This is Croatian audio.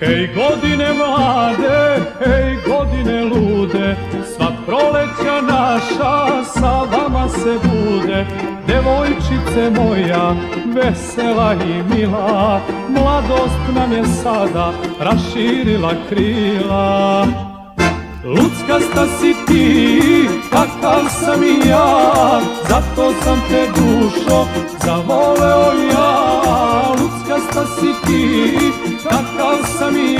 Hej godine mlade, hej godine lude, sva proleća naša sa vama se bude. Devojčice moja, vesela i mila, mladost nam je sada raširila krila. Luckasta si ti, kakav sam i ja, zato sam te dušo zavoleo ja. Luckasta si ti, kakav sam i